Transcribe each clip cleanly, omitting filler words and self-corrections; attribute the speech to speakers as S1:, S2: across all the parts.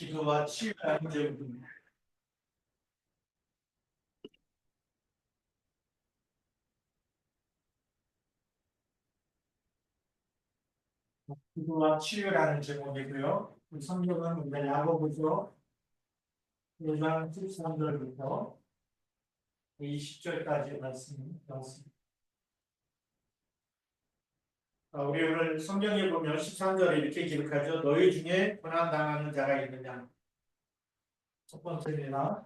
S1: 기도와 치유라는 제목입니다. 기도와 치유라는 제목이고요. 이 성경은 우리가 야고보서 1장 13절부터 20절까지 말씀입니다. 우리 오늘 성경에 보면 13절에 이렇게 기록하죠. 너희 중에 고난당하는 자가 있느냐. 첫 번째입니다.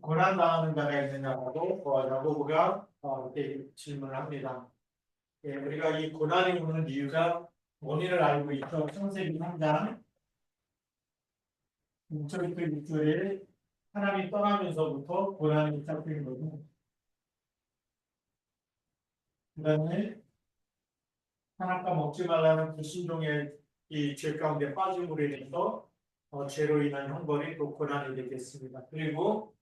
S1: 고난당하는 자가 있느냐고 야고보가 이렇게 질문을 합니다. 우리가 이 고난이 오는 이유가 원인을 알고 있죠. 창세기 3장 6절부터 6절에 하나님이 떠나면서부터 고난이 시작된 거고, 그 다음에 하나님과 먹지 말라는 불순종의 이 죄 가운데 빠짐으로 인해서 죄로 인한 형벌이 또 고난이 되겠습니다. 그리고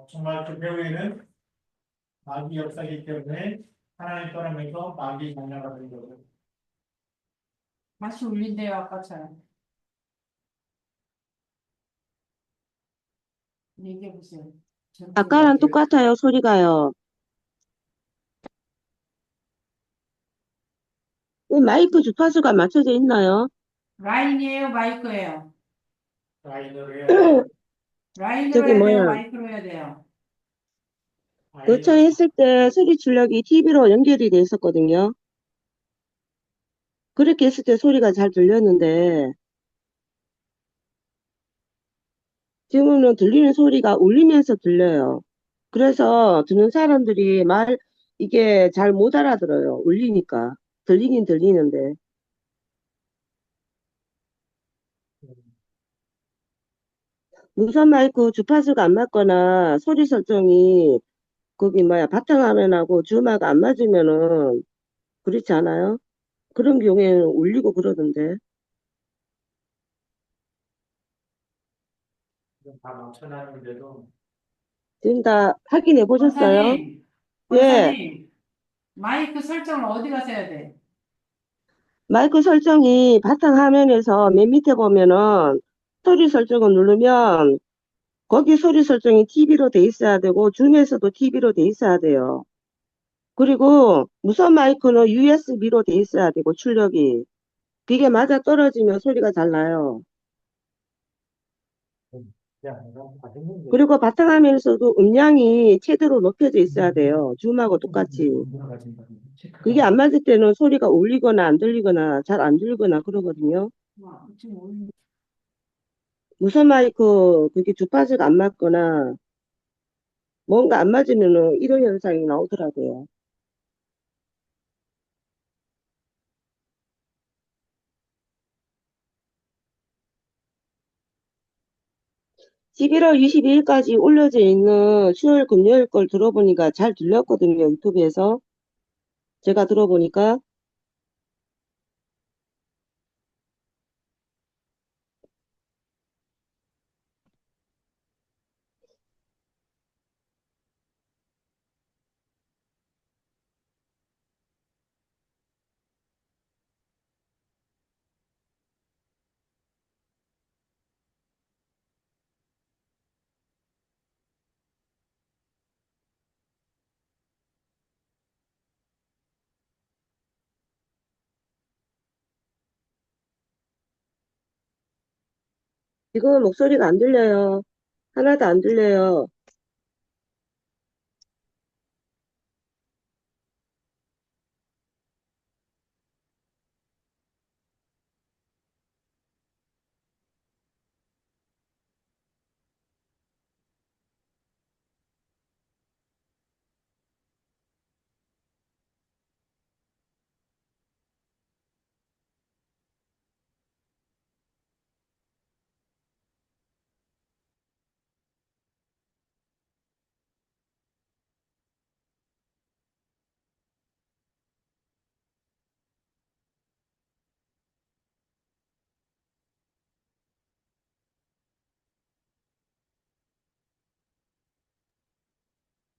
S1: 정말 그 배후에는 마귀 역사이기 때문에 하나님 떠나면서 마귀 장녀가 된 거죠.
S2: 다시 울린대요, 아까처럼. 얘기해 보세요.
S3: 아까랑 똑같아요, 소리가요. 마이크 주파수가 맞춰져 있나요?
S2: 라인이에요, 마이크예요?
S1: 라인으로 해야 돼요.
S2: 라인으로
S3: 저기
S2: 해야 돼요,
S3: 뭐야.
S2: 마이크로 해야 돼요?
S3: 거쳐했을 때 소리 출력이 TV로 연결이 돼 있었거든요. 그렇게 했을 때 소리가 잘 들렸는데, 지금은 들리는 소리가 울리면서 들려요. 그래서 듣는 사람들이 이게 잘 못 알아들어요. 울리니까. 들리긴 들리는데. 무선 마이크 주파수가 안 맞거나 소리 설정이 거기 바탕화면하고 주마가 안 맞으면은 그렇지 않아요? 그런 경우에는 울리고 그러던데.
S1: 다 맞춰놨는데도
S3: 지금 다 확인해 보셨어요?
S2: 권사님,
S3: 예.
S2: 권사님, 마이크 설정을 어디 가서 해야 돼?
S3: 마이크 설정이 바탕화면에서 맨 밑에 보면은 소리 설정을 누르면 거기 소리 설정이 TV로 돼 있어야 되고 줌에서도 TV로 돼 있어야 돼요. 그리고 무선 마이크는 USB로 돼 있어야 되고 출력이. 그게 맞아 떨어지면 소리가 잘 나요. 그리고 바탕화면에서도 음량이 최대로 높여져 있어야 돼요. 줌하고 똑같이. 그게 안 맞을 때는 소리가 울리거나 안 들리거나 잘 안 들리거나 그러거든요.
S2: 지금 울린
S3: 무선 마이크 그게 주파수가 안 맞거나 뭔가 안 맞으면은 이런 현상이 나오더라고요. 11월 22일까지 올려져 있는 수요일 금요일 걸 들어보니까 잘 들렸거든요. 유튜브에서. 제가 들어보니까. 지금 목소리가 안 들려요. 하나도 안 들려요.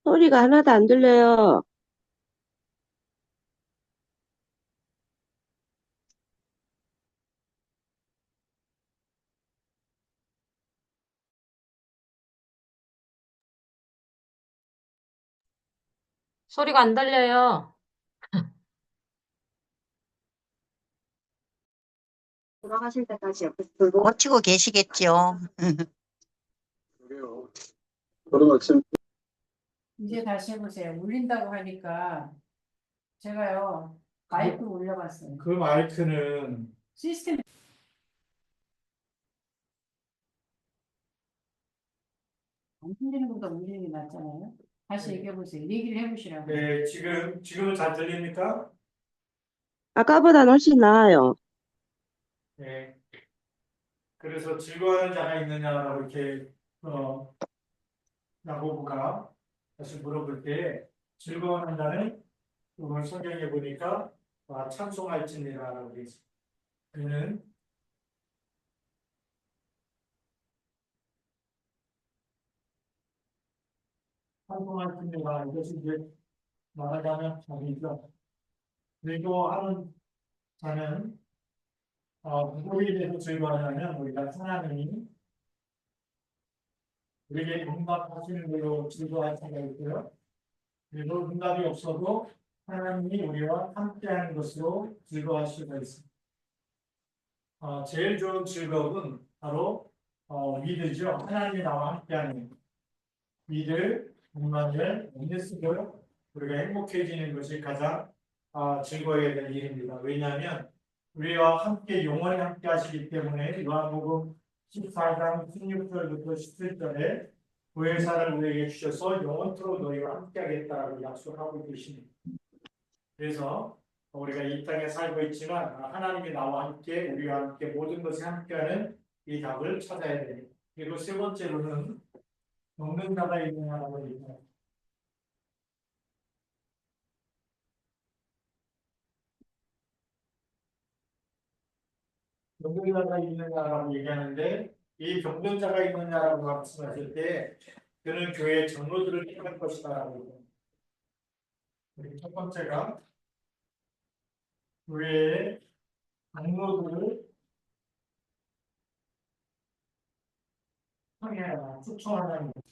S3: 소리가 하나도 안 들려요.
S4: 소리가 안 들려요.
S5: 돌아가실 때까지 옆에서 들고 고치고 계시겠죠.
S6: 저도 지금
S2: 이제 다시 해보세요. 울린다고 하니까 제가요 마이크를 올려봤어요.
S1: 그 마이크는
S2: 시스템 안 울리는 것보다 울리는 게 낫잖아요. 다시
S1: 네.
S2: 얘기해보세요. 얘기를 해보시라고.
S1: 네, 지금은 잘 들립니까?
S3: 아까보다는 훨씬 나아요.
S1: 네. 그래서 즐거워하는 자가 있느냐라고 이렇게 야고보가 다시 물어볼 때 즐거워하는 자는 오늘 성경에 보니까 찬송할지니라라고 되어 있습니다. 그는 찬송할지니라 이것이 이제 말하자면 자기죠. 그리고 하는 자는 누구에 대해서 즐거워하냐면 우리가 하나님이 우리에게 응답하시는 대로 즐거워할 수가 있고요. 그리고 응답이 없어도 하나님이 우리와 함께하는 것으로 즐거워할 수가 있습니다. 제일 좋은 즐거움은 바로 믿으죠. 하나님이 나와 함께하는 믿을, 공감을 믿으시고 우리가 행복해지는 것이 가장 즐거워야 될 일입니다. 왜냐하면 우리와 함께 영원히 함께 하시기 때문에 요한복음 14장 16절부터 17절에 보혜사를 우리에게 주셔서 영원토록 너희와 함께 하겠다라고 약속하고 계십니다. 그래서 우리가 이 땅에 살고 있지만 하나님이 나와 함께 우리와 함께 모든 것에 함께하는 이 답을 찾아야 됩니다. 그리고 세 번째로는 먹는 자가 있느냐라고 얘기합니다. 경건자가 있느냐라고 얘기하는데 이 경건자가 있느냐라고 말씀하실 때 그는 교회 장로들을 택할 것이다라고 얘기합니다. 첫 번째가 교회의 장로들을 청해라, 추천하는 것.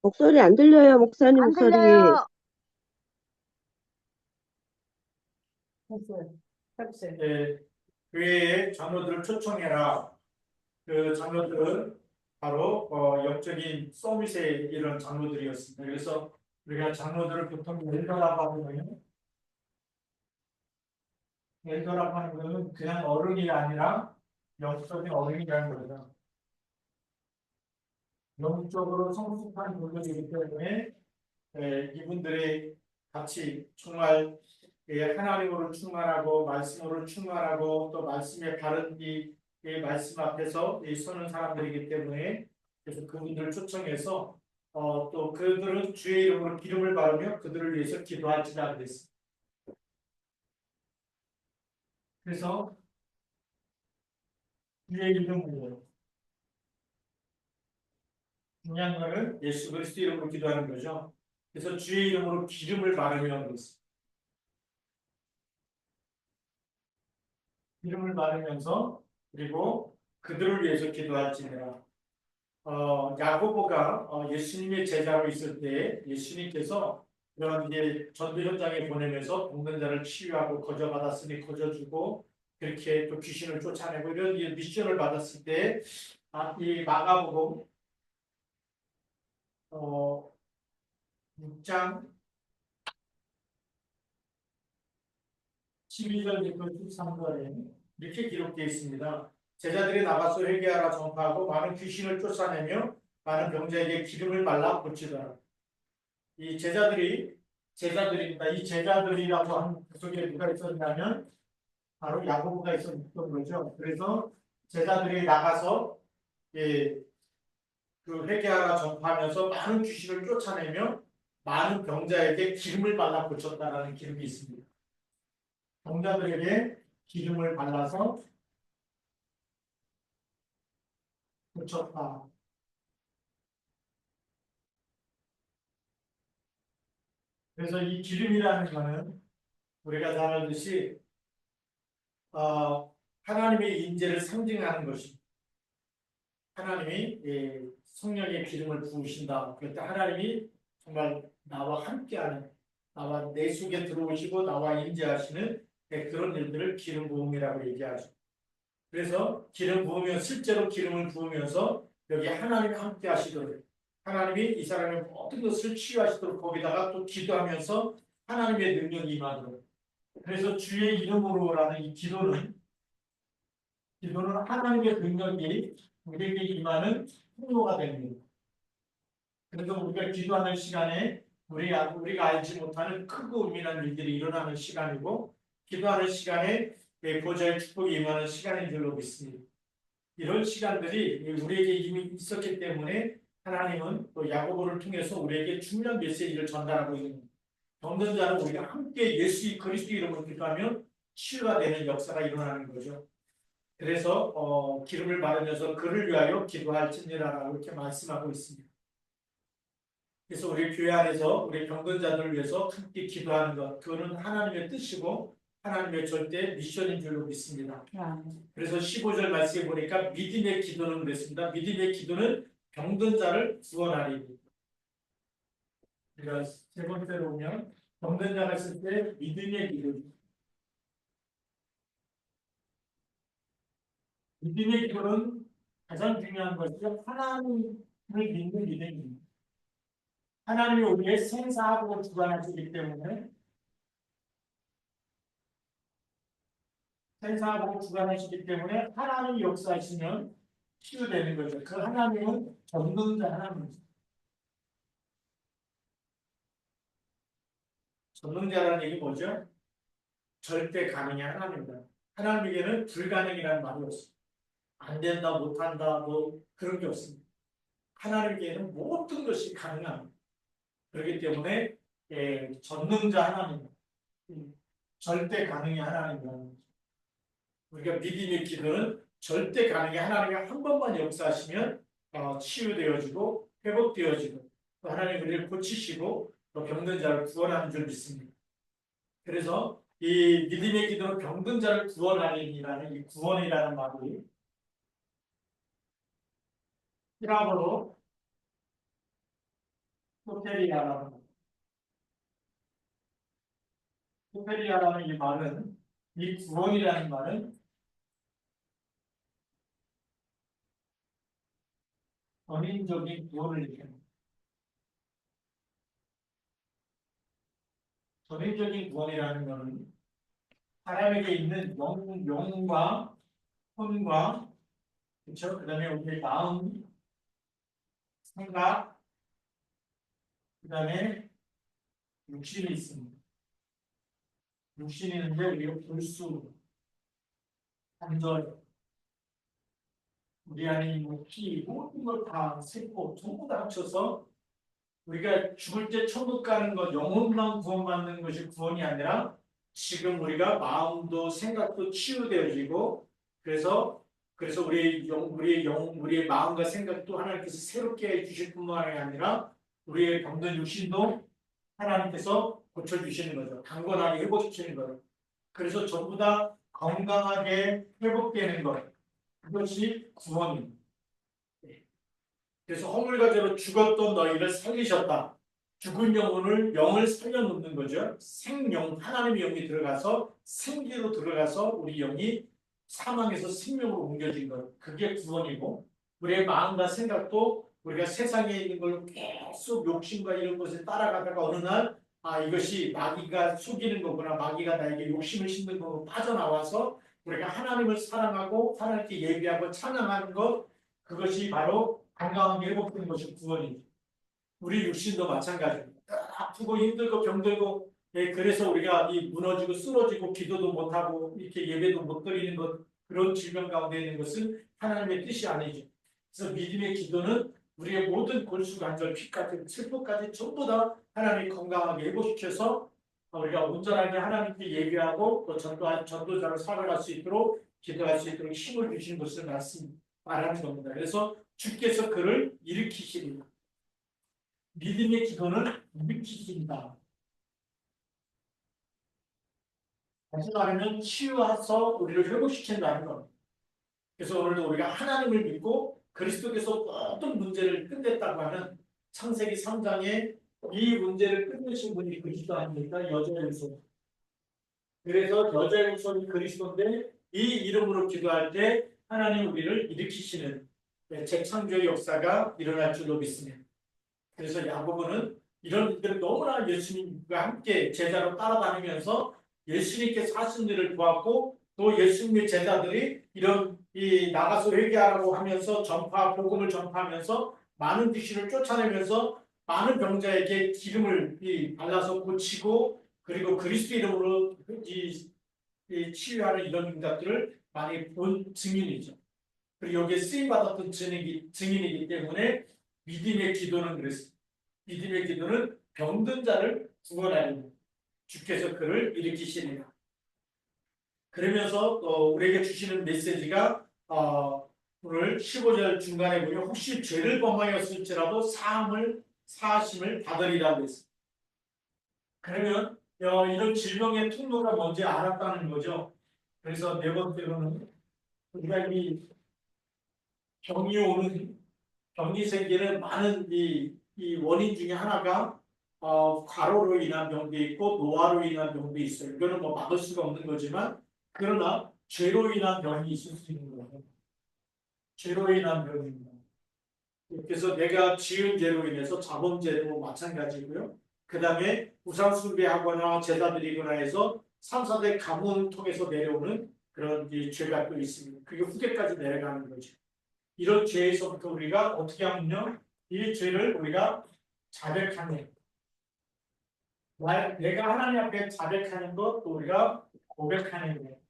S3: 목소리 안 들려요, 목사님
S5: 안
S3: 목소리.
S5: 들려요.
S2: 해보세요. 해보세요.
S1: 교회의 장로들을 초청해라. 그 장로들은 바로 영적인 서밋의 이런 장로들이었습니다. 그래서 우리가 장로들을 보통 엘더라고 하거든요. 엘더라고 하는 것은 그냥 어른이 아니라 영적인 어른이라는 거죠. 영적으로 성숙한 분들이기 때문에 이분들이 같이 정말 하나님으로 충만하고 말씀으로 충만하고 또 말씀의 바른 이 말씀 앞에서 서는 사람들이기 때문에 그래서 그분들을 초청해서 또 그들은 주의 이름으로 기름을 바르며 그들을 위해서 기도할지라 그랬습니다. 그래서 주의 이름으로 중요한 거는 예수 그리스도 이름으로 기도하는 거죠. 그래서 주의 이름으로 기름을 바르며 그랬습니다. 기름을 바르면서 그리고 그들을 위해서 기도할지니라. 야고보가 예수님의 제자로 있을 때 예수님께서 그런 이제 전도 현장에 보내면서 병든 자를 치유하고 거저받았으니 거저주고 그렇게 또 귀신을 쫓아내고 이런 미션을 받았을 때 이 마가복음 6장 12절부터 13절에 이렇게 기록되어 있습니다. 제자들이 나가서 회개하라 전파하고 많은 귀신을 쫓아내며 많은 병자에게 기름을 발라 고치더라. 이 제자들입니다. 이 제자들이라고 하는 그 속에 누가 있었냐면 바로 야고보가 있었던 거죠. 그래서 제자들이 나가서 그 회개하라 전파하면서 많은 귀신을 쫓아내며 많은 병자에게 기름을 발라 고쳤다라는 기록이 있습니다. 병자들에게 기름을 발라서 고쳤다. 그래서 이 기름이라는 것은 우리가 잘 알듯이 하나님의 인재를 상징하는 것입니다. 하나님이 성령의 기름을 부으신다. 그럴 때 하나님이 정말 나와 함께하는, 나와 내 속에 들어오시고 나와 임재하시는 그런 일들을 기름 부음이라고 얘기하죠. 그래서 기름 부으면 실제로 기름을 부으면서 여기 하나님이 함께하시도록, 하나님이 이 사람의 모든 것을 치유하시도록, 거기다가 또 기도하면서 하나님의 능력이 임하도록. 그래서 주의 이름으로라는 이 기도는 하나님의 능력이 우리에게 임하는 통로가 됩니다. 그래서 우리가 기도하는 시간에 우리가 알지 못하는 크고 은밀한 일들이 일어나는 시간이고, 기도하는 시간에 보좌의 축복이 임하는 시간인 줄로 믿습니다. 이런 시간들이 우리에게 이미 있었기 때문에 하나님은 또 야고보를 통해서 우리에게 중요한 메시지를 전달하고 있는, 병든 자는 우리가 함께 예수 그리스도 이름으로 기도하면 치유가 되는 역사가 일어나는 거죠. 그래서 기름을 바르면서 그를 위하여 기도할지니라라고 이렇게 말씀하고 있습니다. 그래서 우리 교회 안에서 우리 병든 자들을 위해서 함께 기도하는 것, 그거는 하나님의 뜻이고 하나님의 절대 미션인 줄로 믿습니다. 그래서 15절 말씀에 보니까 믿음의 기도는 그랬습니다. 믿음의 기도는 병든 자를 구원하리니. 우리가 세 번째로 보면 병든 자가 있을 때 믿음의 기도. 믿음의 기도는 가장 중요한 것이 하나님을 믿는 믿음입니다. 하나님이 우리의 생사하고 주관하시기 때문에 하나님이 역사하시면 치유되는 거죠. 그 하나님은 전능자 하나님입니다. 전능자라는 얘기 뭐죠? 절대 가능한 하나님입니다. 하나님에게는 불가능이라는 말이 없습니다. 안 된다, 못한다, 뭐 그런 게 없습니다. 하나님께는 모든 것이 가능합니다. 그렇기 때문에 전능자 하나님, 절대 가능의 하나님입니다. 우리가 믿음의 기도는 절대 가능의 하나님이 한 번만 역사하시면 치유되어지고 회복되어지고 또 하나님 우리를 고치시고 또 병든 자를 구원하는 줄 믿습니다. 그래서 이 믿음의 기도는 병든 자를 구원하리라는 이 구원이라는 말이 히라보로 소테리아라는 이 말은, 이 구원이라는 말은 전인적인 구원을 얘기합니다. 전인적인 구원이라는 것은 사람에게 있는 영과 혼과, 그렇죠? 그 다음에 우리의 마음, 생각, 그 다음에 육신이 있습니다. 육신이 있는데 우리가 불수, 관절, 우리 안에 있는 피, 모든 걸 다 세포, 전부 다 합쳐서 우리가 죽을 때 천국 가는 것, 영혼만 구원받는 것이 구원이 아니라 지금 우리가 마음도 생각도 치유되어지고 그래서 우리의 마음과 생각도 하나님께서 새롭게 해주실 뿐만 아니라 우리의 병든 육신도 하나님께서 고쳐주시는 거죠. 강건하게 회복시키는 거죠. 그래서 전부 다 건강하게 회복되는 것, 그것이 구원입니다. 그래서 허물과 죄로 죽었던 너희를 살리셨다. 죽은 영을 살려놓는 거죠. 생영, 하나님의 영이 들어가서 생기로 들어가서 우리 영이 사망에서 생명으로 옮겨진 것. 그게 구원이고 우리의 마음과 생각도 우리가 세상에 있는 걸 계속 욕심과 이런 것에 따라가다가 어느 날 이것이 마귀가 속이는 거구나. 마귀가 나에게 욕심을 심는 거고 빠져나와서 우리가 하나님을 사랑하고 하나님께 예비하고 찬양하는 것, 그것이 바로 건강하게 회복되는 것이 구원이죠. 우리 육신도 마찬가지입니다. 아프고 힘들고 병들고 그래서 우리가 무너지고 쓰러지고 기도도 못하고 이렇게 예배도 못 드리는 것, 그런 질병 가운데 있는 것은 하나님의 뜻이 아니죠. 그래서 믿음의 기도는 우리의 모든 골수관절, 피까지, 슬퍼까지 전부 다 하나님이 건강하게 회복시켜서 우리가 온전하게 하나님께 예배하고 또 전도자로 살아갈 수 있도록 기도할 수 있도록 힘을 주신 것을 말하는 겁니다. 그래서 주께서 그를 일으키시리라. 믿음의 기도는 일으키신다. 다시 말하면 치유해서 우리를 회복시킨다는 겁니다. 그래서 오늘도 우리가 하나님을 믿고 그리스도께서 모든 문제를 끝냈다고 하는 창세기 3장에 이 문제를 끝내신 분이 그리스도 아닙니까? 여자의 후손. 그래서 여자의 후손이 그리스도인데 이 이름으로 기도할 때 하나님 우리를 일으키시는 재창조의 역사가 일어날 줄로 믿습니다. 그래서 야고보는 이런 일들을 너무나 예수님과 함께 제자로 따라다니면서 예수님께서 하신 일을 보았고 또 예수님의 제자들이 이런 나가서 회개하라고 하면서 복음을 전파하면서 많은 귀신을 쫓아내면서 많은 병자에게 기름을 발라서 고치고 그리고 그리스도 이름으로 치유하는 이런 응답들을 많이 본 증인이죠. 그리고 여기에 쓰임받았던 증인이기 때문에 믿음의 기도는 그랬습니다. 믿음의 기도는 병든 자를 구원하는 주께서 그를 일으키시리라. 그러면서 우리에게 주시는 메시지가 오늘 15절 중간에 보면 혹시 죄를 범하였을지라도 사하심을 받으리라고 했습니다. 그러면 이런 질병의 통로가 뭔지 알았다는 거죠. 그래서 네 번째로는 우리가 이 병이 생기는 많은 이 원인 중에 하나가 과로로 인한 병도 있고 노화로 인한 병도 있어요. 이거는 뭐 막을 수가 없는 거지만 그러나 죄로 인한 병이 있을 수 있는 거예요. 죄로 인한 병입니다. 그래서 내가 지은 죄로 인해서 자범죄도 마찬가지고요. 그 다음에 우상 숭배하거나 제사 드리거나 해서 3, 4대 가문 통해서 내려오는 그런 죄가 또 있습니다. 그게 후대까지 내려가는 거죠. 이런 죄에서부터 우리가 어떻게 하면요. 이 죄를 우리가 자백하는 내가 하나님 앞에 자백하는 것 또 우리가 고백하는 것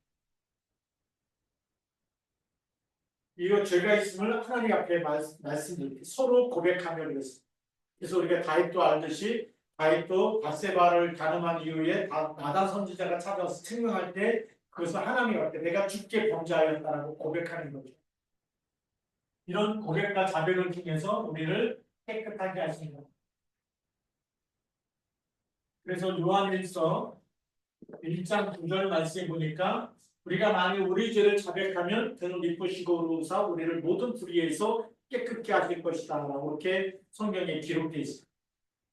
S1: 이거 죄가 있음을 하나님 앞에 말씀드립니다. 서로 고백하며 그랬습니다. 그래서 우리가 다윗도 알듯이 다윗도 밧세바를 가늠한 이후에 나단 선지자가 찾아와서 책망할 때 그것을 하나님 앞에 내가 주께 범죄하였다라고 고백하는 거죠. 이런 고백과 자백을 통해서 우리를 깨끗하게 하십니다. 그래서 요한일서 1장 9절 말씀에 보니까 우리가 만일 우리 죄를 자백하면 그는 미쁘시고 의로우사 우리를 모든 불의에서 깨끗게 하실 것이다 라고 이렇게 성경에 기록되어 있습니다.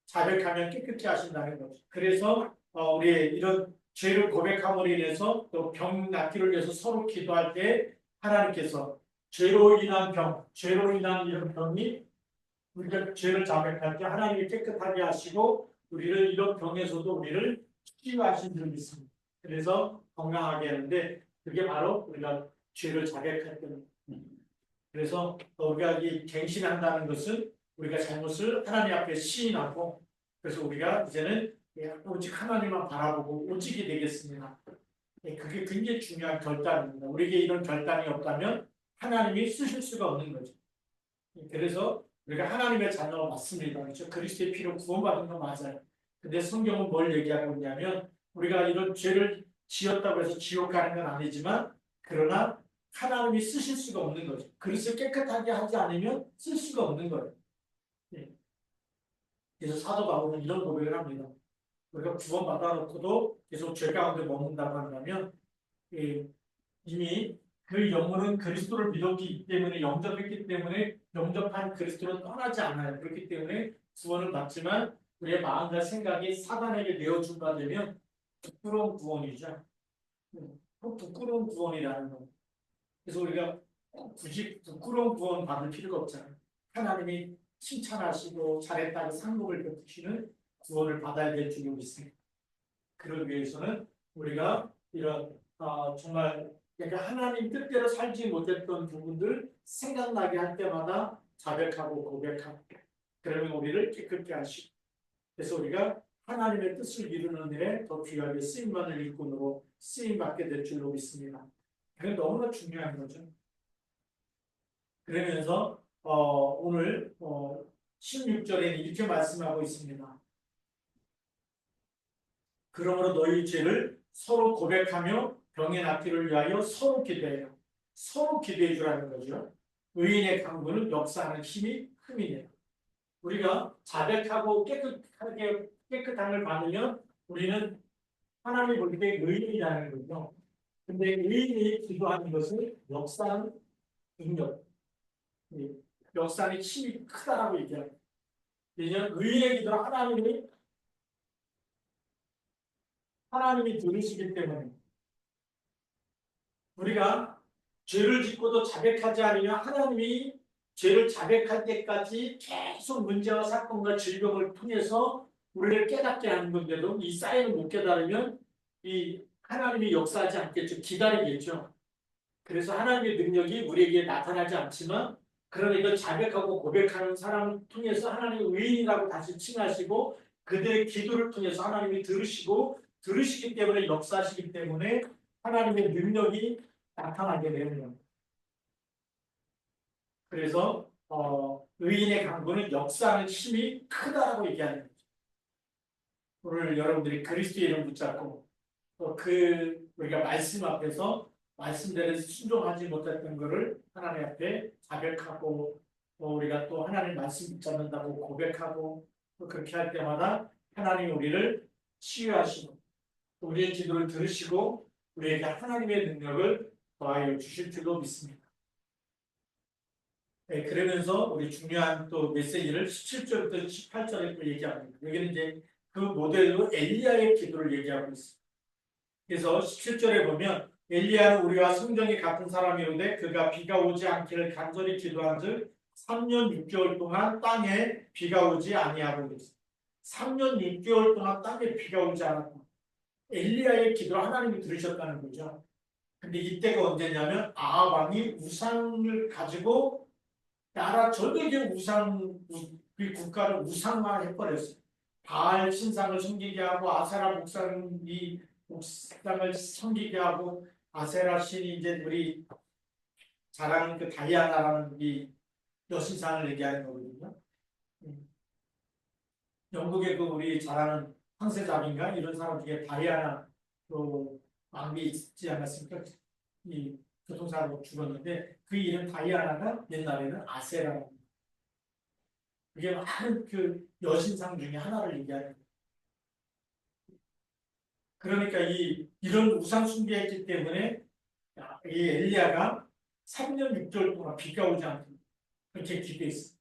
S1: 자백하면 깨끗게 하신다는 거죠. 그래서 우리 이런 죄를 고백함으로 인해서 또 병 낫기를 위해서 서로 기도할 때 하나님께서 죄로 인한 이런 병이 우리가 죄를 자백할 때 하나님이 깨끗하게 하시고 우리를 이런 병에서도 우리를 치유하신 줄 믿습니다. 그래서 건강하게 하는데 그게 바로 우리가 죄를 자백할 때입니다. 그래서 우리가 이 갱신한다는 것은 우리가 잘못을 하나님 앞에 시인하고 그래서 우리가 이제는 오직 하나님만 바라보고 오직이 되겠습니다. 그게 굉장히 중요한 결단입니다. 우리에게 이런 결단이 없다면 하나님이 쓰실 수가 없는 거죠. 그래서 우리가 하나님의 자녀가 맞습니다. 그렇죠? 그리스도의 피로 구원받은 거 맞아요. 근데 성경은 뭘 얘기하고 있냐면 우리가 이런 죄를 지었다고 해서 지옥 가는 건 아니지만 그러나 하나님이 쓰실 수가 없는 거죠. 그리스도 깨끗하게 하지 않으면 쓸 수가 없는 거예요. 그래서 사도 바울은 이런 고백을 합니다. 우리가 구원받아 놓고도 계속 죄 가운데 머문다고 한다면 이미 그 영혼은 그리스도를 믿었기 때문에 영접했기 때문에 영접한 그리스도는 떠나지 않아요. 그렇기 때문에 구원은 받지만 우리의 마음과 생각이 사단에게 내어준 바 되면 부끄러운 구원이죠. 부끄러운 구원이라는 거. 그래서 우리가 굳이 부끄러운 구원 받을 필요가 없잖아요. 하나님이 칭찬하시고 잘했다고 상복을 베푸시는 구원을 받아야 될 줄로 믿습니다. 그러기 위해서는 우리가 이런 정말 그러니까 하나님 뜻대로 살지 못했던 부분들 생각나게 할 때마다 자백하고 고백하고 그러면 우리를 깨끗게 하시고 그래서 우리가 하나님의 뜻을 이루는 일에 더 귀하게 쓰임받는 일꾼으로 쓰임받게 될 줄로 믿습니다. 그게 너무나 중요한 거죠. 그러면서 오늘 16절에 이렇게 말씀하고 있습니다. 그러므로 너희 죄를 서로 고백하며 병의 낫기를 위하여 서로 기도해요. 서로 기도해 주라는 거죠. 의인의 강구는 역사하는 힘이 흠이네요. 우리가 자백하고 깨끗함을 받으면 우리는 하나님이 볼 때 의인이라는 거죠. 근데 의인이 기도하는 것은 역사하는 능력, 역사하는 힘이 크다라고 얘기합니다. 왜냐하면 의인의 기도를 하나님이 들으시기 때문에 우리가 죄를 짓고도 자백하지 않으면 하나님이 죄를 자백할 때까지 계속 문제와 사건과 질병을 통해서 우리를 깨닫게 하는 건데도 이 사인을 못 깨달으면 이 하나님이 역사하지 않겠죠. 기다리겠죠. 그래서 하나님의 능력이 우리에게 나타나지 않지만 그러니까 자백하고 고백하는 사람을 통해서 하나님의 의인이라고 다시 칭하시고 그들의 기도를 통해서 하나님이 들으시기 때문에 역사하시기 때문에 하나님의 능력이 나타나게 되는 겁니다. 그래서 의인의 강구는 역사하는 힘이 크다라고 얘기하는 거죠. 오늘 여러분들이 그리스도의 이름 붙잡고 우리가 말씀 앞에서 말씀대로 순종하지 못했던 것을 하나님 앞에 자백하고 우리가 또 하나님 말씀 붙잡는다고 고백하고 그렇게 할 때마다 하나님이 우리를 치유하시고 우리의 기도를 들으시고 우리에게 하나님의 능력을 더하여 주실 줄로 믿습니다. 네, 그러면서 우리 중요한 또 메시지를 17절부터 18절에 또 얘기합니다. 여기는 이제 그 모델로 엘리야의 기도를 얘기하고 있습니다. 그래서 17절에 보면 엘리야는 우리와 성정이 같은 사람이로되 그가 비가 오지 않기를 간절히 기도한즉 3년 6개월 동안 땅에 비가 오지 아니하고 있습니다. 3년 6개월 동안 땅에 비가 오지 않았다. 엘리야의 기도를 하나님이 들으셨다는 거죠. 근데 이때가 언제냐면 아합 왕이 우상을 가지고 나라 전역의 그 국가를 우상화해버렸어요. 바알 신상을 섬기게 하고 아세라 목상을 섬기게 하고 아세라 신이 이제 우리 잘 아는 그 다이아나라는 이 여신상을 얘기하는 거거든요. 영국의 그 우리 잘 아는 황세자인가 이런 사람 중에 다이아나 그 왕비 있지 않았습니까? 이 교통사고로 죽었는데 그 이름 다이아나가 옛날에는 아세라라고. 그게 많은 그 여신상 중에 하나를 얘기하는 거예요. 그러니까 이런 우상 숭배했기 때문에 이 엘리야가 3년 6개월 동안 비가 오지 않고 그렇게 기도했어요.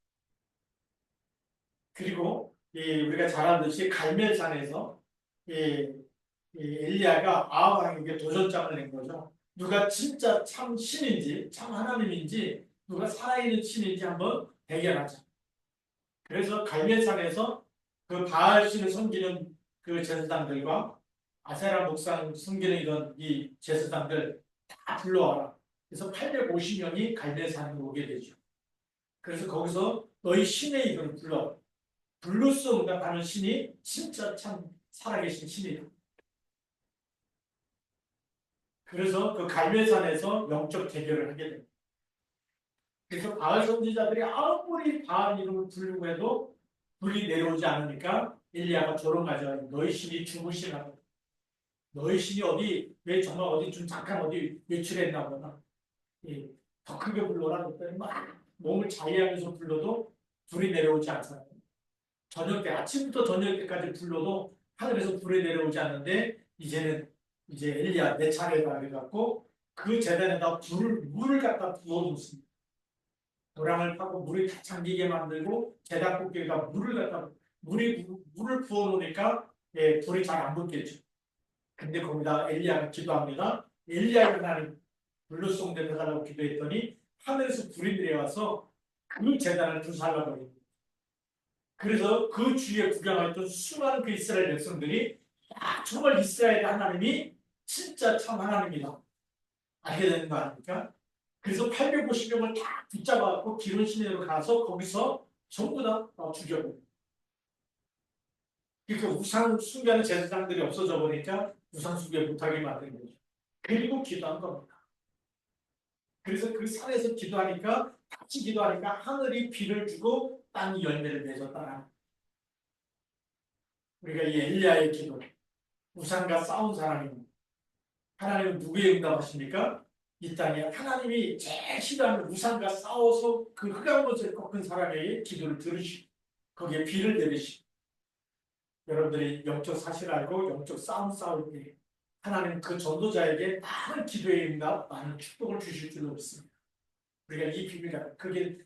S1: 그리고 우리가 잘 아듯이 갈멜산에서 엘리야가 아합 왕에게 도전장을 낸 거죠. 누가 진짜 참 신인지 참 하나님인지 누가 살아있는 신인지 한번 대결하자. 그래서 갈멜산에서 그 바알 신을 섬기는 그 제사장들과 아세라 목상 섬기는 이런 이 제사장들 다 불러와라. 그래서 850명이 갈멜산으로 오게 되죠. 그래서 거기서 너희 신의 이름을 불러. 블루스 응답하는 신이 진짜 참 살아계신 신이다. 그래서 그 갈멜산에서 영적 대결을 하게 됩니다. 그래서 바알 선지자들이 아무리 바알 이름을 부르고 해도 불이 내려오지 않으니까 엘리야가 조롱하죠. 너희 신이 죽으시라고. 너희 신이 왜 정말 어디 좀 잠깐 어디 외출했나 보다. 더 크게 불러라 그랬더니 막 몸을 자위하면서 불러도 불이 내려오지 않잖아요. 저녁 때 아침부터 저녁 때까지 불러도 하늘에서 불이 내려오지 않는데 이제 엘리야 내 차례다 그래갖고 그 재단에다 물을 갖다 부어놓습니다. 도랑을 파고 물이 다 잠기게 만들고 재단 꼭대기가 물을 부어놓으니까 불이 잘 안 붙겠죠. 근데 거기다 엘리야가 기도합니다. 엘리야가 나는 불로송 대사라고 기도했더니 하늘에서 불이 내려와서 그 재단을 불살라버립니다. 그래서 그 주위에 구경했던 수많은 그 이스라엘 백성들이 정말 이스라엘 하나님이 진짜 참 하나님이다 알게 되는 거 아닙니까? 그래서 850명을 다 붙잡아갖고 기름 시내로 가서 거기서 전부 다 죽여버립니다. 그러니까 우상 숭배하는 제사장들이 없어져 버리니까 우상 숭배 못하게 만든 거죠. 그리고 기도한 겁니다. 그래서 그 산에서 기도하니까 같이 기도하니까 하늘이 비를 주고 땅이 열매를 맺었다. 우리가 이 엘리야의 기도, 우상과 싸운 사람입니다. 하나님은 누구의 응답하십니까? 이 땅에 하나님이 제일 싫어하는 우상과 싸워서 그 흑암 것을 꺾은 사람의 기도를 들으시고 거기에 비를 내리시고 여러분들이 영적 사실 알고 영적 싸움 싸울 때 하나님 그 전도자에게 많은 기도의 응답, 많은 축복을 주실 줄로 믿습니다. 우리가 이 비밀을 그게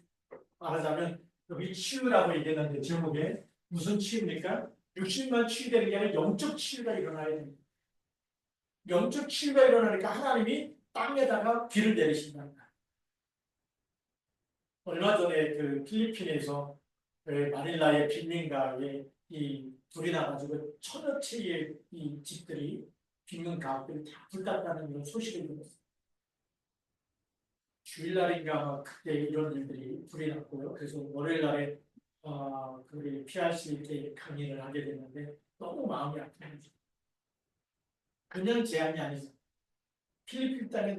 S1: 말하자면 여기 치유라고 얘기했는데 제목에 무슨 치유입니까? 육신만 치유되는 게 아니라 영적 치유가 일어나야 됩니다. 영적 치유가 일어나니까 하나님이 땅에다가 비를 내리신답니다. 얼마 전에 그 필리핀에서 마닐라의 빈민가에 이 불이 나가지고 천여 채의 이 집들이 빈민 가옥들이 다 불탔다는 이런 소식을 들었어요. 주일날인가 아마 그때 이런 일들이 불이 났고요. 그래서 월요일날에 그 PRC 때 강의를 하게 됐는데 너무 마음이 아픈 거죠. 그냥 제한이 아니죠. 필리핀 땅에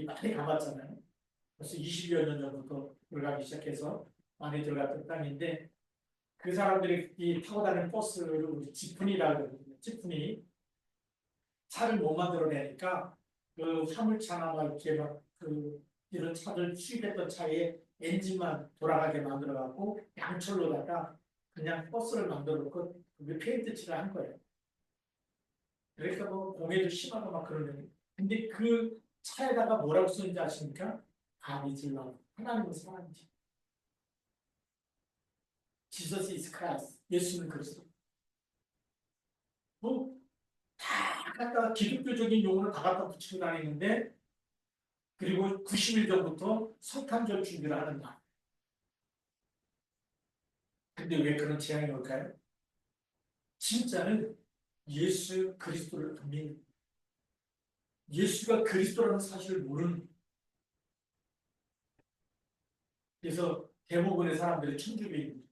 S1: 많이 가봤잖아요. 벌써 20여 년 전부터 들어가기 시작해서 많이 들어갔던 땅인데 그 사람들이 이 타고 다니는 버스를 우리 지프니라고 그러거든요. 지프니 차를 못 만들어내니까 그 화물차나 막 이렇게 막 그 이런 차들 수입했던 차에 엔진만 돌아가게 만들어갖고 양철로다가 그냥 버스를 만들어놓고 그게 페인트 칠을 한 거예요. 그러니까 뭐 공해도 심하고 막 그러는. 근데 그 차에다가 뭐라고 쓰는지 아십니까? 가비질러 하나님의 사랑이지. Jesus is Christ. 예수는 그리스도. 다 갖다 기독교적인 용어를 다 갖다 붙이고 다니는데 그리고 90일 전부터 성탄절 준비를 하는다. 근데 왜 그런 재앙이 올까요? 진짜는 예수 그리스도를 안 믿는, 예수가 그리스도라는 사실을 모르는. 그래서 대부분의 사람들이 천주교입니다.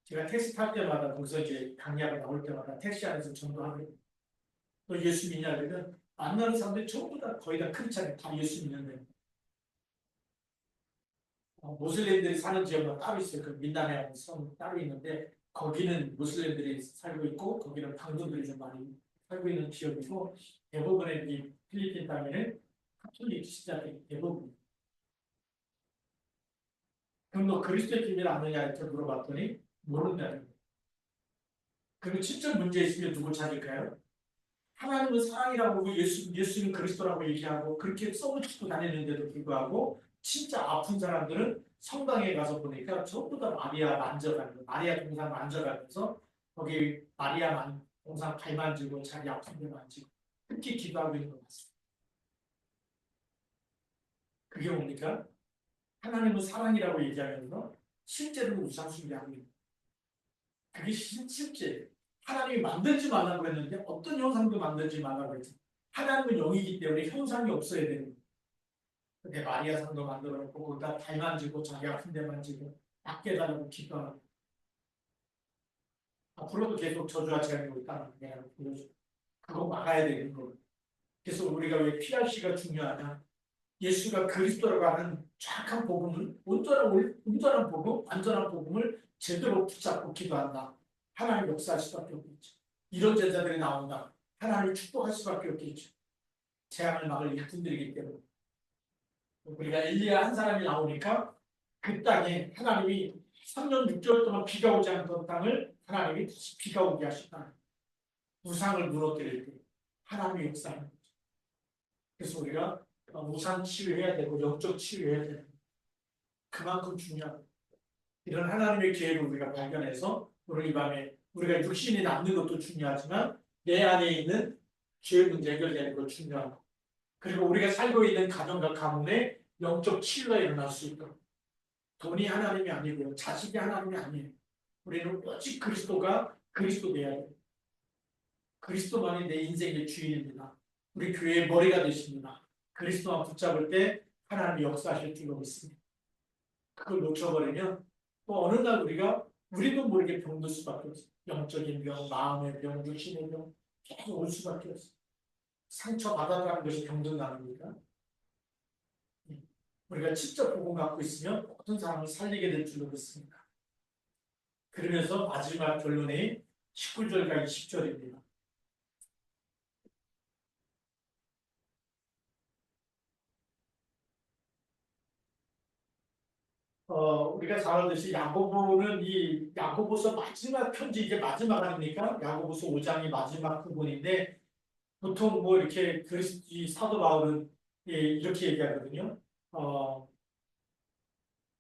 S1: 제가 택시 탈 때마다 거기서 이제 강의하고 나올 때마다 택시 안에서 전도하고 또 예수 믿냐 그러면 만나는 사람들이 전부 다 거의 다 크리스찬이 다 예수 믿는데 모슬렘들이 사는 지역은 따로 있어요. 그 민다네라는 성 따로 있는데 거기는 모슬렘들이 살고 있고 거기는 방금들이 좀 많이 살고 있는 지역이고 대부분의 이 필리핀 땅에는 카톨릭 신자들이 대부분. 그럼 너 그리스도의 비밀을 아느냐 이렇게 물어봤더니 모른다는 거예요. 그럼 진짜 문제 있으면 누구 찾을까요? 하나님은 사랑이라고 예수는 그리스도라고 얘기하고 그렇게 써붙이고 다니는데도 불구하고 진짜 아픈 사람들은 성당에 가서 보니까 전부 다 마리아 만져가는 마리아 동상 만져가면서 거기 마리아 동상 발 만지고 자기 아픈 데 만지고 그렇게 기도하고 있는 것 같습니다. 그게 뭡니까? 하나님은 사랑이라고 얘기하면서 실제로 우상숭배하고 있는 거예요. 그게 실제 하나님이 만들지 말라고 했는데 어떤 형상도 만들지 말라고 했지. 하나님은 영이기 때문에 형상이 없어야 되는 거예요. 근데 마리아 상도 만들어 놓고 거기다 발 만지고 자기 아픈 데 만지고 낫게 해달라고 기도하고 앞으로도 계속 저주하지 않고 있다는 내가 보여줘. 그거 막아야 되는 거예요. 그래서 우리가 왜 PRC가 중요하냐. 예수가 그리스도라고 하는 정확한 복음을 온전한 복음, 완전한 복음을 제대로 붙잡고 기도한다. 하나님 역사할 수밖에 없겠죠. 이런 제자들이 나온다. 하나님을 축복할 수밖에 없겠죠. 재앙을 막을 일꾼들이기 때문에. 우리가 엘리야 한 사람이 나오니까 그 땅에 하나님이 3년 6개월 동안 비가 오지 않던 땅을 하나님이 다시 비가 오게 하신다. 우상을 무너뜨릴 때 하나님의 역사하는 거죠. 그래서 우리가 우상 치유해야 되고 영적 치유해야 되는 그만큼 중요합니다. 이런 하나님의 계획을 우리가 발견해서 오늘 이 밤에 우리가 육신이 남는 것도 중요하지만 내 안에 있는 죄의 문제 해결되는 것도 중요하고 그리고 우리가 살고 있는 가정과 가문에 영적 치유가 일어날 수 있도록 돈이 하나님이 아니고요. 자식이 하나님이 아니에요. 우리는 오직 그리스도가 그리스도 되어야 돼요. 그리스도만이 내 인생의 주인입니다. 우리 교회의 머리가 되십니다. 그리스도만 붙잡을 때 하나님이 역사하실 줄로 믿습니다. 그걸 놓쳐버리면 또 어느 날 우리도 모르게 병들 수밖에 없어요. 영적인 병, 마음의 병, 육신의 병 계속 올 수밖에 없어요. 상처 받았다는 것이 병든 나입니까? 우리가 직접 복음 갖고 있으면 모든 사람을 살리게 될 줄로 믿습니다. 그러면서 마지막 결론이 19절과 20절입니다. 우리가 잘 알듯이 야고보는 이 야고보서 마지막 편지 이게 마지막 아닙니까? 야고보서 5장이 마지막 부분인데 보통 뭐 이렇게 이 사도 바울은 이렇게 얘기하거든요.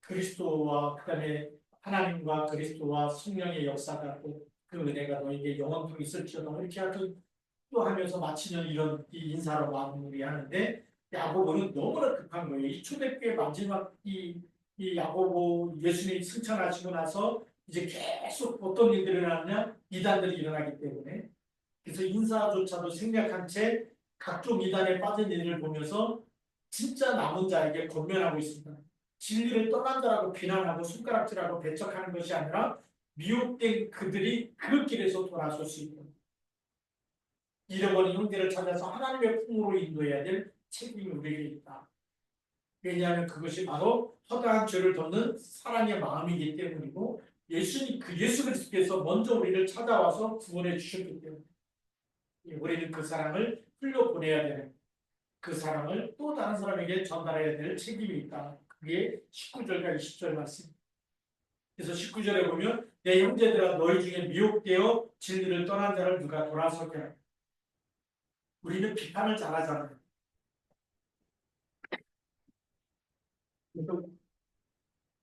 S1: 그리스도와 그다음에 하나님과 그리스도와 성령의 역사가 또 그 은혜가 너에게 영원토록 있을지어다 이렇게 하여튼 또 하면서 마치는 이런 이 인사로 마무리하는데 야고보는 너무나 급한 거예요. 이 초대교회 마지막 이 야고보 예수님이 승천하시고 나서 이제 계속 어떤 일들이 일어나냐 이단들이 일어나기 때문에 그래서 인사조차도 생략한 채 각종 이단에 빠진 일을 보면서 진짜 남은 자에게 권면하고 있습니다. 진리를 떠난 자라고 비난하고 손가락질하고 배척하는 것이 아니라 미혹된 그들이 그 길에서 돌아설 수 있도록 잃어버린 형제를 찾아서 하나님의 품으로 인도해야 될 책임이 우리에게 있다. 왜냐하면 그것이 바로 허다한 죄를 덮는 사랑의 마음이기 때문이고 예수 그리스도께서 먼저 우리를 찾아와서 구원해 주셨기 때문에 우리는 그 사랑을 흘려보내야 되는 그 사랑을 또 다른 사람에게 전달해야 될 책임이 있다. 그게 19절과 20절 말씀. 그래서 19절에 보면 내 형제들아 너희 중에 미혹되어 진리를 떠난 자를 누가 돌아서게 하라. 우리는 비판을 잘하잖아요. 그래서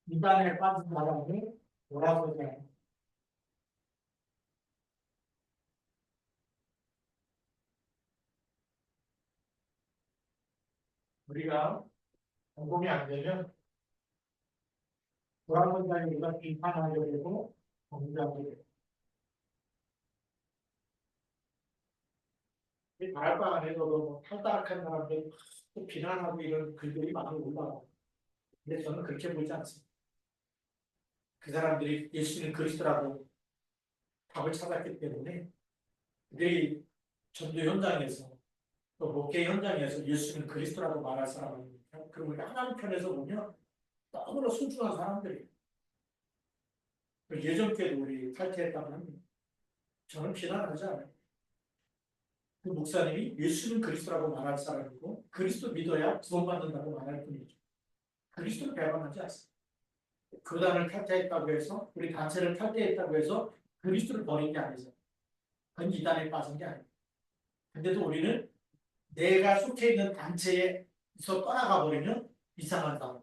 S1: 비판에 빠진 사람을 돌아서게 하라. 우리가 공감이 안 되면 돌아선 자를 우리가 비판하려고 되고 공감하게 되고 이 다락방 안에서도 뭐 탈다락한 사람들 또 비난하고 이런 글들이 많이 올라와요. 근데 저는 그렇게 보지 않습니다. 그 사람들이 예수는 그리스도라고 답을 찾았기 때문에 그들이 전도 현장에서 또 목회 현장에서 예수는 그리스도라고 말할 사람입니다. 그리고 하나님 편에서 보면 너무나 소중한 사람들이에요. 예전 때도 우리 탈퇴했다고 합니다. 저는 비난하지 않아요. 그 목사님이 예수는 그리스도라고 말할 사람이고 그리스도 믿어야 구원받는다고 말할 뿐이죠. 그리스도를 배반하지 않습니다. 교단을 탈퇴했다고 해서 우리 단체를 탈퇴했다고 해서 그리스도를 버린 게 아니죠. 그건 이단에 빠진 게 아니에요. 근데도 우리는 내가 속해 있는 단체에서 떠나가 버리면 이상한 사람,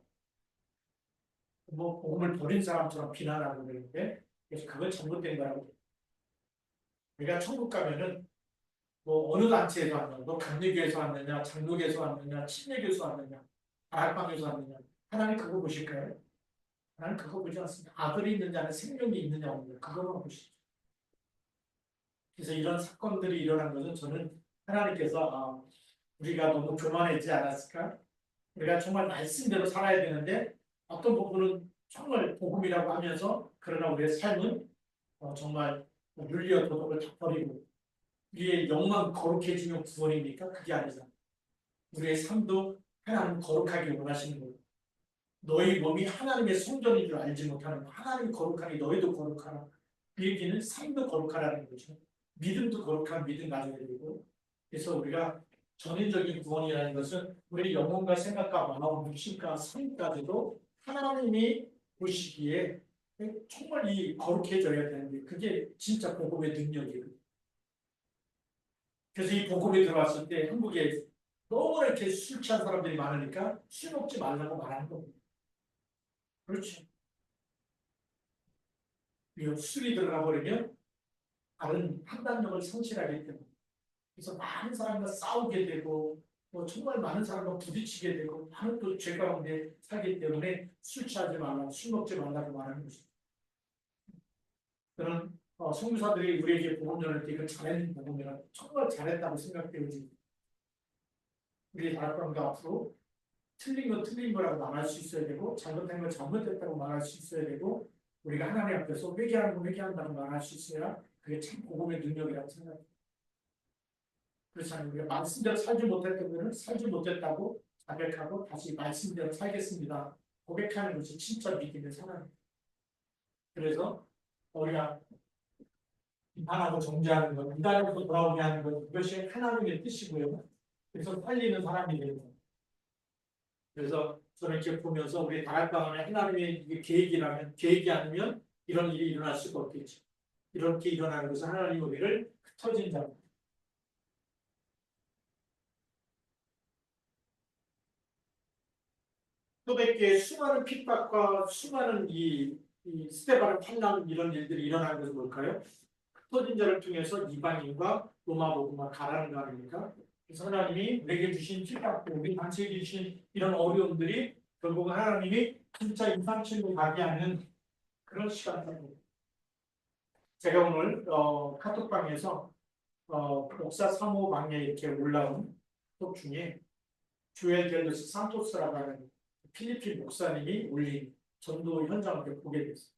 S1: 뭐 복음을 버린 사람처럼 비난하고 그러는데 그래서 그건 잘못된 거라고. 우리가 천국 가면은 뭐 어느 단체에서 왔느냐, 너 감리교에서 왔느냐, 장로교에서 왔느냐, 침례교에서 왔느냐, 다락방에서 왔느냐, 하나님 그거 보실까요? 하나님 그거 보지 않습니다. 아들이 있느냐는 생명이 있느냐 없느냐 그거만 보시죠. 그래서 이런 사건들이 일어난 것은 저는 하나님께서 우리가 너무 교만했지 않았을까? 우리가 정말 말씀대로 살아야 되는데 어떤 부분은 정말 복음이라고 하면서 그러나 우리의 삶은 정말 윤리와 도덕을 다 버리고 우리의 영만 거룩해지면 구원입니까? 그게 아니잖아. 우리의 삶도 하나님 거룩하게 원하시는 거예요. 너희 몸이 하나님의 성전인 줄 알지 못하는 거. 하나님이 거룩하니 너희도 거룩하라. 그 얘기는 삶도 거룩하라는 거죠. 믿음도 거룩한 믿음 가져야 되고 그래서 우리가 전인적인 구원이라는 것은 우리 영혼과 생각과 마음, 육신과 삶까지도 하나님이 보시기에 정말 이 거룩해져야 되는데 그게 진짜 복음의 능력이에요. 그래서 이 복음이 들어왔을 때 한국에 너무 이렇게 술 취한 사람들이 많으니까 술 먹지 말라고 말하는 겁니다. 그렇죠. 술이 들어가 버리면 다른 판단력을 상실하기 때문에 그래서 많은 사람과 싸우게 되고 뭐 정말 많은 사람과 부딪히게 되고 많은 또 죄 가운데 살기 때문에 술 취하지 말라, 술 먹지 말라고 말하는 것입니다. 그런 선교사들이 우리에게 복음 전할 때 이거 잘했는 복음이라 정말 잘했다고 생각되어집니다. 우리 다락방도 앞으로 틀린 건 틀린 거라고 말할 수 있어야 되고 잘못된 건 잘못됐다고 말할 수 있어야 되고 우리가 하나님 앞에서 회개하는 건 회개한다고 말할 수 있어야 그게 참 복음의 능력이라고 생각합니다. 그렇지 않아요. 우리가 말씀대로 살지 못했던 거는 살지 못했다고 자백하고 다시 말씀대로 살겠습니다. 고백하는 것이 진짜 믿음의 사람입니다. 그래서 우리가 비판하고 정죄하는 것, 이단으로 돌아오게 하는 것, 이것이 하나님의 뜻이고요. 그래서 살리는 사람이 되는 거예요. 그래서 저는 이렇게 보면서 우리 다락방안에 하나님의 이게 계획이라면, 계획이 아니면 이런 일이 일어날 수가 없겠죠. 이렇게 일어나는 것은 하나님 우리를 흩어진 자. 수백 개의 수많은 핍박과 수많은 이 스테바는 환난 이런 일들이 일어나는 것은 뭘까요? 흩어진 자를 통해서 이방인과 로마 복음화 가라는 거 아닙니까? 그래서 하나님이 우리에게 주신 핍박도 우리 당시에 주신 이런 어려움들이 결국은 하나님이 진짜 임상실로 가게 하는 그런 시간입니다. 제가 오늘 카톡방에서 목사 3호 방에 이렇게 올라온 톡 중에 주엘 갤러스 산토스라고 하는 필리핀 목사님이 올린 전도 현장을 보게 됐어요.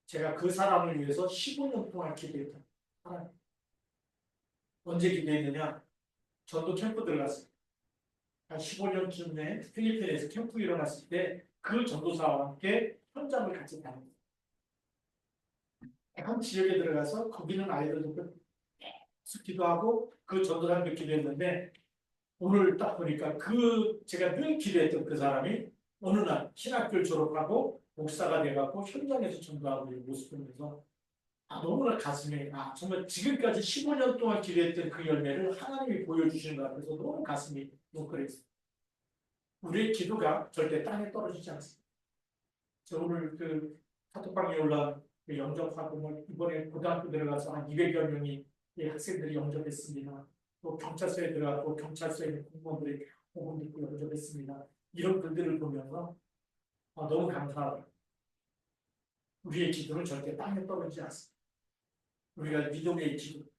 S1: 제가 그 사람을 위해서 15년 동안 기도했다. 언제 기도했느냐? 전도 캠프 들어갔어요. 한 15년쯤에 필리핀에서 캠프 일어났을 때 그 전도사와 함께 현장을 같이 다녔어요. 한 지역에 들어가서 거기는 아이들도 계속 기도하고 그 전도사님도 기도했는데 오늘 딱 보니까 제가 늘 기도했던 그 사람이 어느 날 신학교를 졸업하고 목사가 돼갖고 현장에서 전도하고 있는 모습을 보면서 너무나 가슴에 정말 지금까지 15년 동안 기도했던 그 열매를 하나님이 보여주시는 것 같아서 너무 가슴이 뭉클했어요. 우리의 기도가 절대 땅에 떨어지지 않습니다. 저 오늘 그 카톡방에 올라온 그 영접하고 이번에 고등학교 들어가서 한 200여 명이 학생들이 영접했습니다. 또 경찰서에 들어가고 경찰서에 있는 공무원들이 복음 듣고 영접했습니다. 이런 글들을 보면서 너무 감사하다. 우리의 기도는 절대 땅에 떨어지지 않습니다. 우리가 믿음의 기도,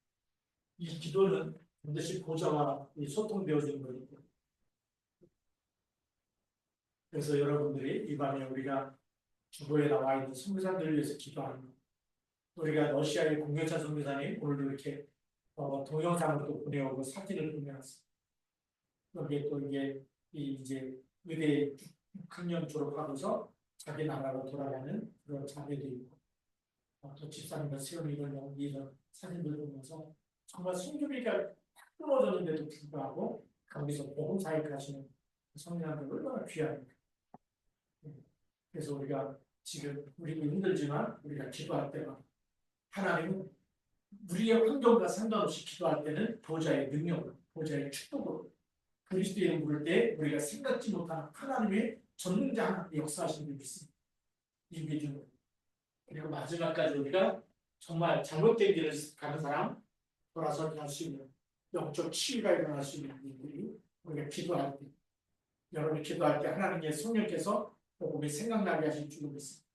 S1: 이 기도는 반드시 보좌와 소통되어지는 거니까. 그래서 여러분들이 이 밤에 우리가 주보에 나와 있는 선교사들을 위해서 기도하는 것. 우리가 러시아의 공교찬 선교사님 오늘도 이렇게 동영상을 또 보내오고 사진을 보내왔습니다. 여기에 또 이제 의대 6학년 졸업하고서 자기 나라로 돌아가는 그런 자매도 있고 또 집사님과 세우는 이런 사진들 보면서 정말 순교비가 탁 끊어졌는데도 불구하고 거기서 복음 사역하시는 성령들 얼마나 귀합니까? 그래서 우리가 지금 우리도 힘들지만 우리가 기도할 때가 하나님은 우리의 환경과 상관없이 기도할 때는 보좌의 능력으로, 보좌의 축복으로 그리스도의 이름 부를 때 우리가 생각지 못한 하나님의 전능자 하나님의 역사하시는 줄 믿습니다. 이 믿음으로. 그리고 마지막까지 우리가 정말 잘못된 길을 가는 사람 돌아서 갈 수 있는 영적 치유가 일어날 수 있는 일들이 우리가 기도할 때 여러분이 기도할 때 하나님의 성령께서 복음이 생각나게 하실 줄 믿습니다.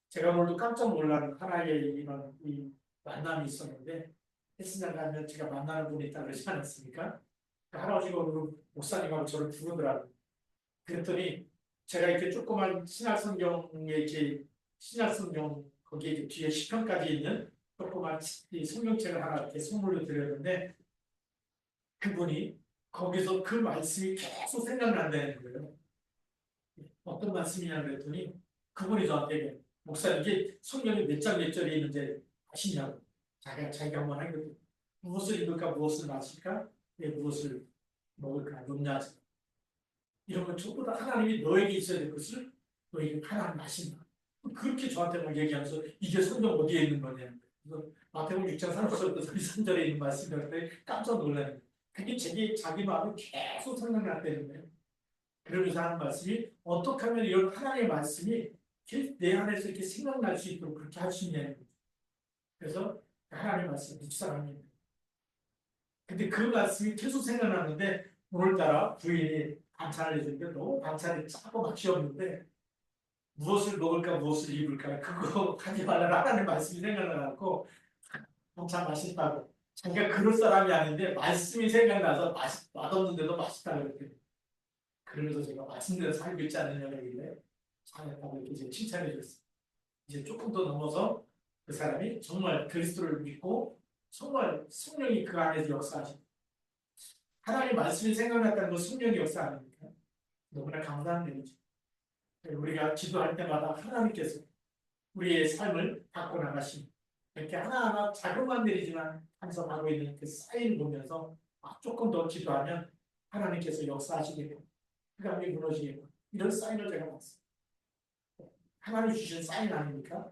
S1: 제가 오늘도 깜짝 놀란 하나의 이런 만남이 있었는데 헬스장 가면 제가 만나는 분이 있다고 그러지 않았습니까? 할아버지가 오늘 목사님하고 저를 부르더라고요. 그랬더니 제가 이렇게 조그만 신약성경에 이렇게 신약성경 거기에 이제 뒤에 시편까지 있는 조그만 성경책을 하나 이렇게 선물로 드렸는데 그분이 거기서 그 말씀이 계속 생각난다는 거예요. 어떤 말씀이냐 그랬더니 그분이 저한테 목사님 이게 성경이 몇 장 몇 절에 있는지 아시냐고. 자기가 한번 하거든. 무엇을 입을까 무엇을 마실까 무엇을 먹을까 높냐지. 이런 건 전부 다 하나님이 너에게 있어야 될 것을 너에게 하나님 마신다. 그렇게 저한테만 얘기하면서 이게 성경 어디에 있는 거냐. 그래서 마태복음 6장 30절부터 33절에 있는 말씀이었는데 깜짝 놀라요. 그게 자기 마음에 계속 생각났다는 거예요. 그러면서 하는 말씀이 어떻게 하면 이런 하나님의 말씀이 내 안에서 이렇게 생각날 수 있도록 그렇게 할 수 있냐는 거죠. 그래서 하나님의 말씀을 묵상합니다. 근데 그 말씀이 계속 생각나는데 오늘따라 부인이 반찬을 해주는데 너무 반찬이 짜고 맛이 없는데 무엇을 먹을까 무엇을 입을까 그거 하지 말라는 하나님의 말씀이 생각나갖고 반찬 맛있다고 자기가 그럴 사람이 아닌데 말씀이 생각나서 맛없는데도 맛있다고 그랬대요. 그러면서 제가 맛있는 데서 살고 있지 않느냐고 얘기를 잘했다고 이렇게 이제 칭찬해 줬어요. 이제 조금 더 넘어서 그 사람이 정말 그리스도를 믿고 정말 성령이 그 안에서 역사하신 하나님 말씀이 생각났다는 건 성령의 역사 아닙니까? 너무나 감사한 일이죠. 우리가 기도할 때마다 하나님께서 우리의 삶을 바꿔나가시니 이렇게 하나하나 작은 일이지만 간섭하고 있는 그 사인을 보면서 조금 더 기도하면 하나님께서 역사하시겠고 흑암이 무너지겠고 이런 사인을 제가 봤어요. 하나님 주신 사인 아닙니까?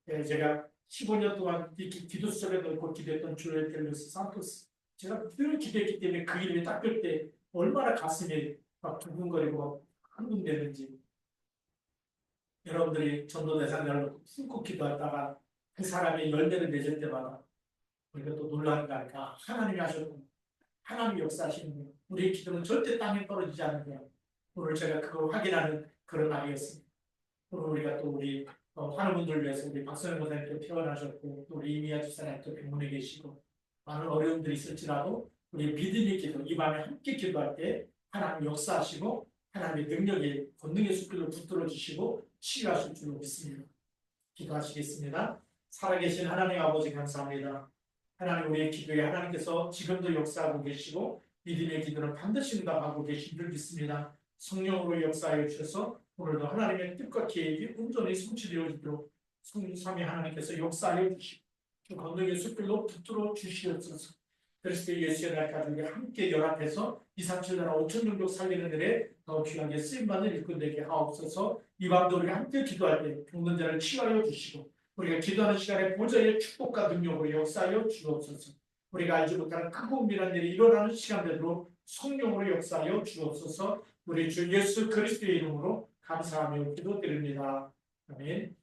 S1: 제가 15년 동안 기도 수첩에 넣고 기도했던 주엘 텔루스 산토스 제가 늘 기도했기 때문에 그 이름이 딱 뜰 때 얼마나 가슴이 막 두근거리고 흥분되는지 여러분들이 전도 대상자로 숨고 기도하다가 그 사람이 열매를 맺을 때마다 우리가 또 놀라는 거 아닐까. 하나님이 하셨고 하나님이 역사하시는 거예요. 우리의 기도는 절대 땅에 떨어지지 않는 거예요. 오늘 제가 그걸 확인하는 그런 날이었습니다. 오늘 우리가 또 우리 하는 분들 위해서 우리 박선영 목사님도 태어나셨고 또 우리 이미아 집사님도 병원에 계시고 많은 어려움들이 있을지라도 우리 믿음의 기도 이 밤에 함께 기도할 때 하나님 역사하시고 하나님의 능력이 권능의 숲길로 붙들어 주시고 치유하실 줄로 믿습니다. 기도하시겠습니다. 살아계신 하나님 아버지 감사합니다. 하나님 우리의 기도에 하나님께서 지금도 역사하고 계시고 믿음의 기도는 반드시 응답하고 계신 줄 믿습니다. 성령으로 역사하여 주셔서 오늘도 하나님의 뜻과 계획이 온전히 성취되어지도록 성삼위 하나님께서 역사하여 주시고 그 권능의 숲길로 붙들어 주시옵소서. 그리스도 예수의 날까지 우리 함께 연합해서 237나라 5천 종족 살리는 일에 더 귀하게 쓰임받는 일꾼 되게 하옵소서. 이 밤도 우리가 함께 기도할 때 죽는 자를 치유하여 주시고 우리가 기도하는 시간에 보좌의 축복과 능력으로 역사하여 주옵소서. 우리가 알지 못하는 크고 은밀한 일이 일어나는 시간대로 성령으로 역사하여 주옵소서. 우리 주 예수 그리스도의 이름으로 감사하며 기도드립니다. 아멘.